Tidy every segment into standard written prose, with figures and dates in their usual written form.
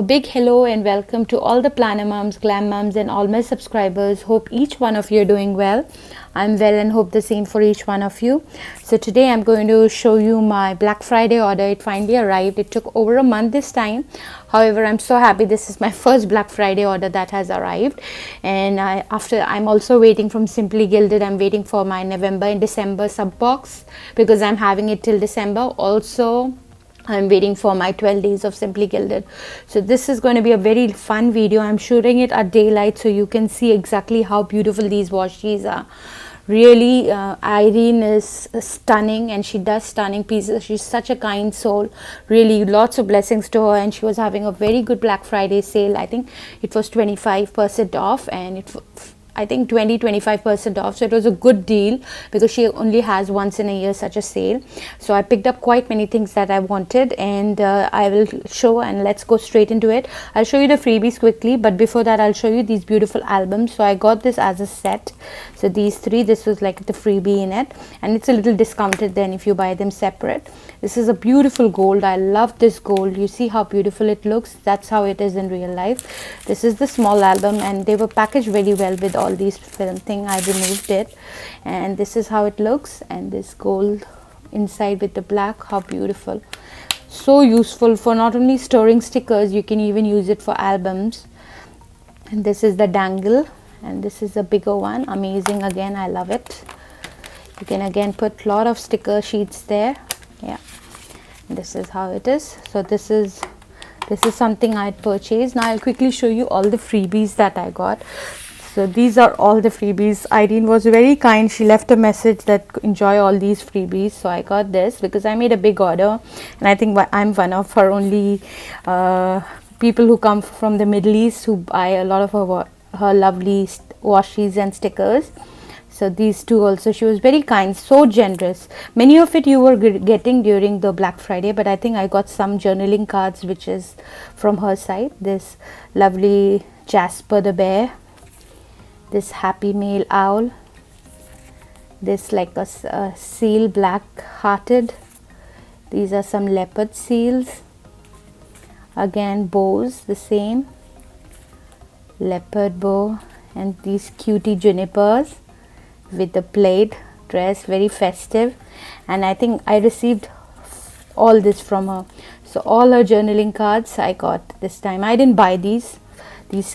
big hello and welcome to all the planner moms, glam moms and all my subscribers. Hope each one of you are doing well. I'm well and hope the same for each one of you. So today I'm going to show you my Black Friday order. It finally arrived. It took over a month this time. However, I'm so happy this is my first Black Friday order that has arrived. And I'm also waiting from Simply Gilded. I'm waiting for my November and December sub box because I'm having it till December. Also, I'm waiting for my 12 days of Simply Gilded. So this is going to be a very fun video. I'm shooting it at daylight so you can see exactly how beautiful these washies are. Really, Irene is stunning and she does stunning pieces. She's such a kind soul. Really, lots of blessings to her, and she was having a very good Black Friday sale. I think it was 25% off, and I think 20-25% off, so it was a good deal because she only has once in a year such a sale. So I picked up quite many things that I wanted, and I will show, and let's go straight into it. I'll show you the freebies quickly, but before that I'll show you these beautiful albums. So I got this as a set. So these three, this was like the freebie in it, and it's a little discounted then if you buy them separate. This is a beautiful gold. I love this gold. You see how beautiful it looks? That's how it is in real life. This is the small album, and they were packaged very well with all these film thing. I removed it, and this is how it looks, and this gold inside with the black. How beautiful. So useful for not only storing stickers, you can even use it for albums. And this is the dangle, and this is a bigger one. Amazing. Again, I love it. You can again put a lot of sticker sheets there. Yeah, this is how it is. So this is something I had purchased. Now I'll quickly show you all the freebies that I got. So these are all the freebies. Irene was very kind. She left a message that enjoy all these freebies. So I got this because I made a big order, and I think I'm one of her only people who come from the Middle East who buy a lot of her lovely washies and stickers. So these two also, she was very kind, so generous. Many of it you were getting during the Black Friday, but I think I got some journaling cards which is from her side. This lovely Jasper the bear, this happy male owl, this like a seal, black hearted. These are some leopard seals. Again, bows, the same leopard bow, and these cutie junipers with the plaid dress, very festive. And I think I received all this from her. So all her journaling cards I got this time. I didn't buy these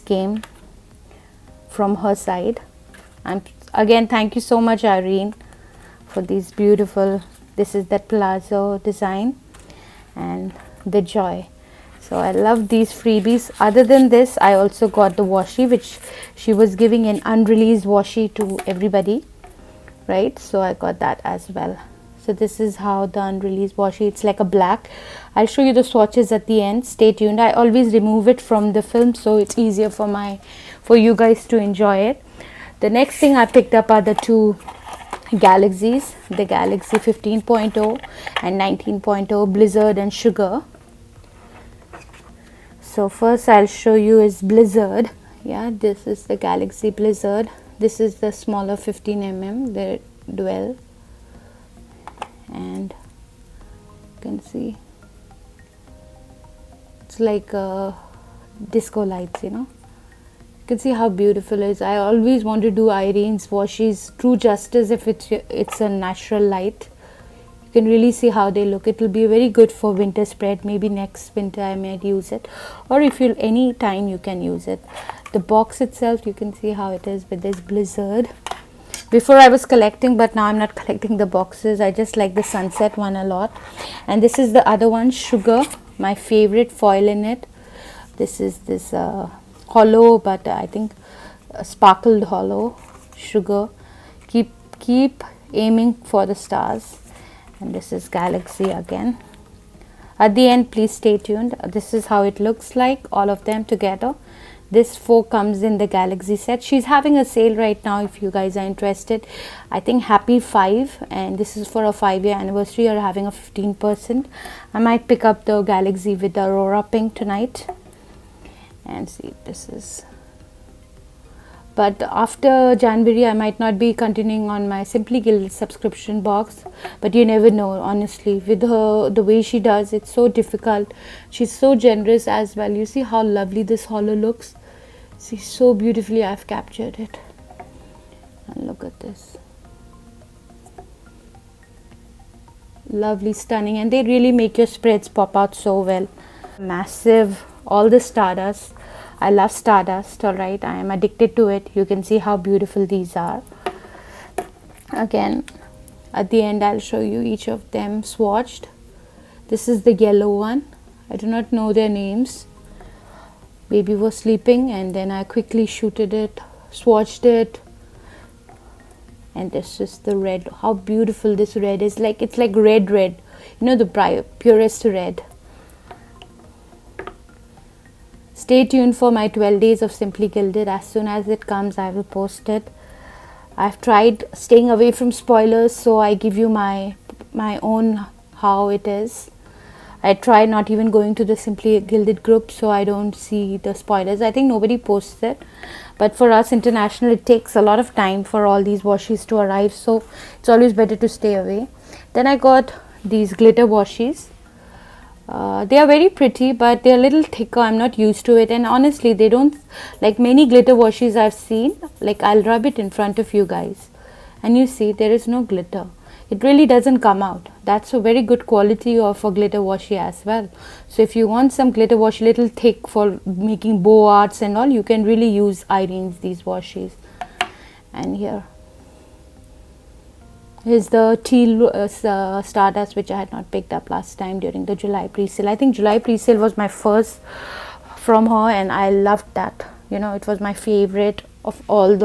came from her side. And again, thank you so much, Irene, for these beautiful. This is that palazzo design and the joy. So I love these freebies. Other than this, I also got the washi, which she was giving an unreleased washi to everybody, right? So I got that as well. So this is how the unreleased washi, it's like a black. I'll show you the swatches at the end. Stay tuned. I always remove it from the film so it's easier for you guys to enjoy it. The next thing I picked up are the two Galaxies, the Galaxy 15.0 and 19.0, Blizzard and Sugar. So first I'll show you is Blizzard. Yeah, this is the Galaxy Blizzard. This is the smaller 15mm, the dual, and you can see it's like disco lights, you know. You can see how beautiful it is. I always want to do Irene's washies true justice if it's a natural light. You can really see how they look. It will be very good for winter spread. Maybe next winter I might use it, or if you any time you can use it. The box itself, you can see how it is with this Blizzard. Before I was collecting, but now I'm not collecting the boxes. I just like the sunset one a lot. And this is the other one, Sugar, my favorite foil in it. This is this hollow, but I think sparkled hollow Sugar. Keep aiming for the stars. And this is Galaxy again. At the end, please stay tuned. This is how it looks like, all of them together. This 4 comes in the Galaxy set. She's having a sale right now if you guys are interested. I think Happy 5, and this is for a 5-year anniversary, or having a 15%. I might pick up the Galaxy with the Aurora pink tonight. And see, this is but after January I might not be continuing on my Simply Gilded subscription box, but you never know. Honestly, with her, the way she does, it's so difficult. She's so generous as well. You see how lovely this hollow looks. See, so beautifully I've captured it. And look at this, lovely, stunning, and they really make your spreads pop out so well. Massive, all the stardust. I love stardust. All right, I am addicted to it. You can see how beautiful these are. Again, at the end I'll show you each of them swatched. This is the yellow one. I do not know their names. Baby was sleeping and then I quickly shooted it, swatched it. And this is the red. How beautiful this red is. Like, it's like red, you know, the purest red. Stay tuned for my 12 days of Simply Gilded. As soon as it comes, I will post it. I've tried staying away from spoilers, so I give you my own how it is. I try not even going to the Simply Gilded group, so I don't see the spoilers. I think nobody posts it, but for us international, it takes a lot of time for all these washies to arrive, so it's always better to stay away. Then I got these glitter washies. They are very pretty, but they're a little thicker. I'm not used to it, and honestly, they don't, like many glitter washies I've seen, like I'll rub it in front of you guys and you see there is no glitter. It really doesn't come out. That's a very good quality of a glitter washi as well. So if you want some glitter washi little thick for making bow arts and all, you can really use Irene's these washies. And here's the teal stardust, which I had not picked up last time during the July pre-sale. I think July pre-sale was my first from her and I loved that. You know, it was my favorite of all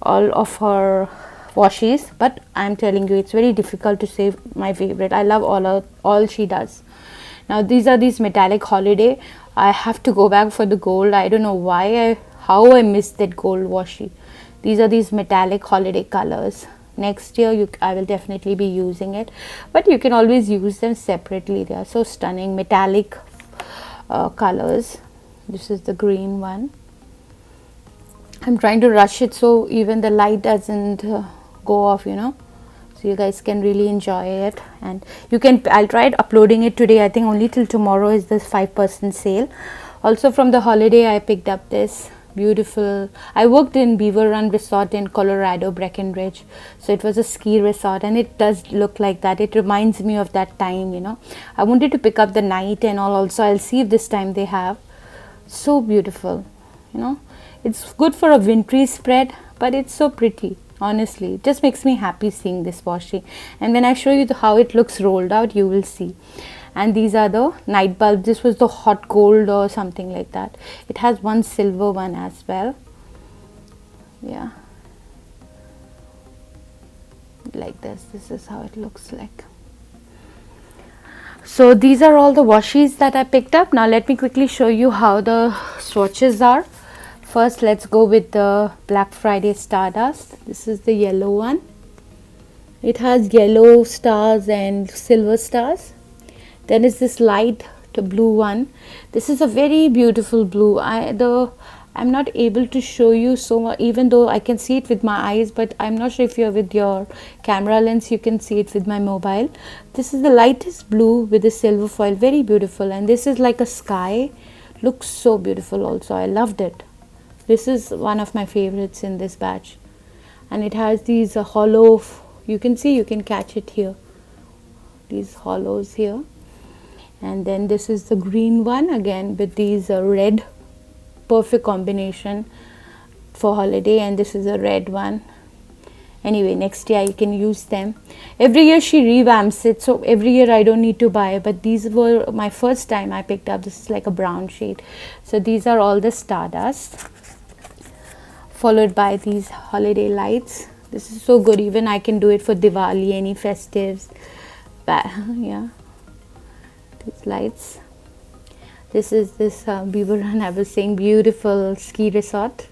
of her washies, but I'm telling you, it's very difficult to say my favorite. I love all she does. Now these are these metallic holiday. I have to go back for the gold. I don't know how I missed that gold washi. These are these metallic holiday colors. Next year I will definitely be using it, but you can always use them separately. They are so stunning, metallic colors. This is the green one. I'm trying to rush it so even the light doesn't go off, you know, so you guys can really enjoy it. And I'll try uploading it today. I think only till tomorrow is this 5% sale. Also from the holiday I picked up this beautiful, I worked in Beaver Run Resort in Colorado, Breckenridge, so it was a ski resort and it does look like that. It reminds me of that time, you know. I wanted to pick up the night and all also. I'll see if this time they have. So beautiful, you know. It's good for a wintry spread, but it's so pretty. Honestly, it just makes me happy seeing this washi. And when I show you how it looks rolled out, you will see. And these are the night bulbs. This was the hot gold or something like that. It has one silver one as well. Yeah, like this is how it looks like. So these are all the washies that I picked up. Now let me quickly show you how the swatches are. First, let's go with the Black Friday Stardust. This is the yellow one. It has yellow stars and silver stars. Then is this light blue one. This is a very beautiful blue. I'm not able to show you so much, even though I can see it with my eyes, but I'm not sure if you're with your camera lens, you can see it with my mobile. This is the lightest blue with the silver foil, very beautiful. And this is like a sky, looks so beautiful also. I loved it. This is one of my favorites in this batch, and it has these hollow, you can see, you can catch it here, these hollows here. And then this is the green one again with these red, perfect combination for holiday. And this is a red one. Anyway, next year you can use them. Every year she revamps it, so every year I don't need to buy, but these were my first time I picked up. This is like a brown shade. So these are all the stardust, followed by these holiday lights. This is so good. Even I can do it for Diwali, any festives. Yeah, these lights. This is this Beaver Run, I was saying, beautiful ski resort,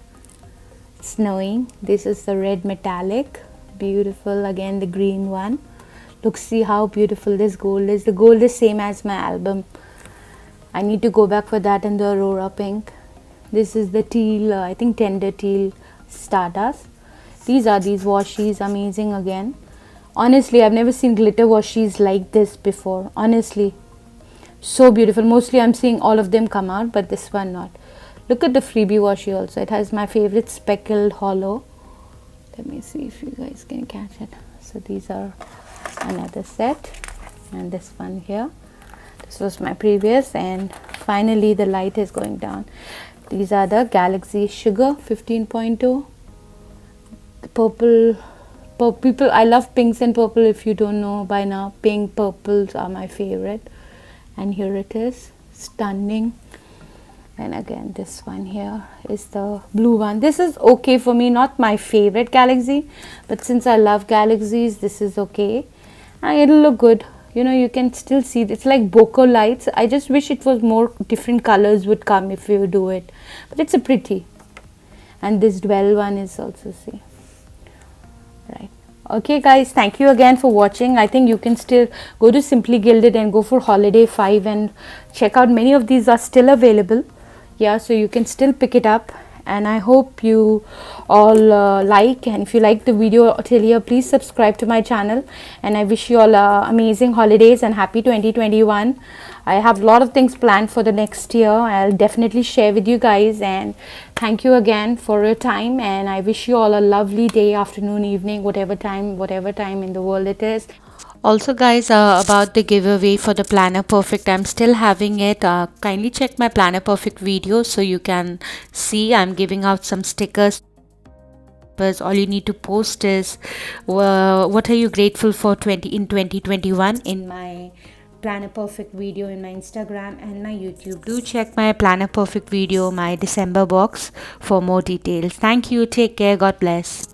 snowing. This is the red metallic, beautiful. Again the green one. Look, see how beautiful this gold is. The gold is same as my album. I need to go back for that. And the Aurora pink. This is the teal, I think tender teal Stardust. These are these washies, amazing again. Honestly, I've never seen glitter washies like this before. Honestly, so beautiful. Mostly I'm seeing all of them come out, but this one not. Look at the freebie washi also. It has my favorite speckled hollow. Let me see if you guys can catch it. So these are another set, and this one here. This was my previous, and finally the light is going down. These are the Galaxy Sugar 15.2. The purple people, I love pinks and purple. If you don't know by now, pink purples are my favorite. And here it is, stunning. And again, this one here is the blue one. This is okay for me, not my favorite Galaxy, but since I love Galaxies, this is okay. And it'll look good. You know, you can still see it's like bokeh lights. I just wish it was more different colors would come if you do it, but it's a pretty. And this dwell one is also, see, right. Okay guys, thank you again for watching. I think you can still go to Simply Gilded and go for Holiday 5 and check out. Many of these are still available. Yeah, so you can still pick it up, and I hope you all like, and if you like the video till here, please subscribe to my channel, and I wish you all amazing holidays and happy 2021. I have a lot of things planned for the next year. I'll definitely share with you guys, and thank you again for your time, and I wish you all a lovely day, afternoon, evening, whatever time in the world it is. Also guys, about the giveaway for the Planner Perfect, I'm still having it. Kindly check my Planner Perfect video so you can see I'm giving out some stickers. All you need to post is what are you grateful for in 2021 in my Planner Perfect video in my Instagram and my YouTube. Do check my Planner Perfect video, my December box, for more details. Thank you. Take care. God bless.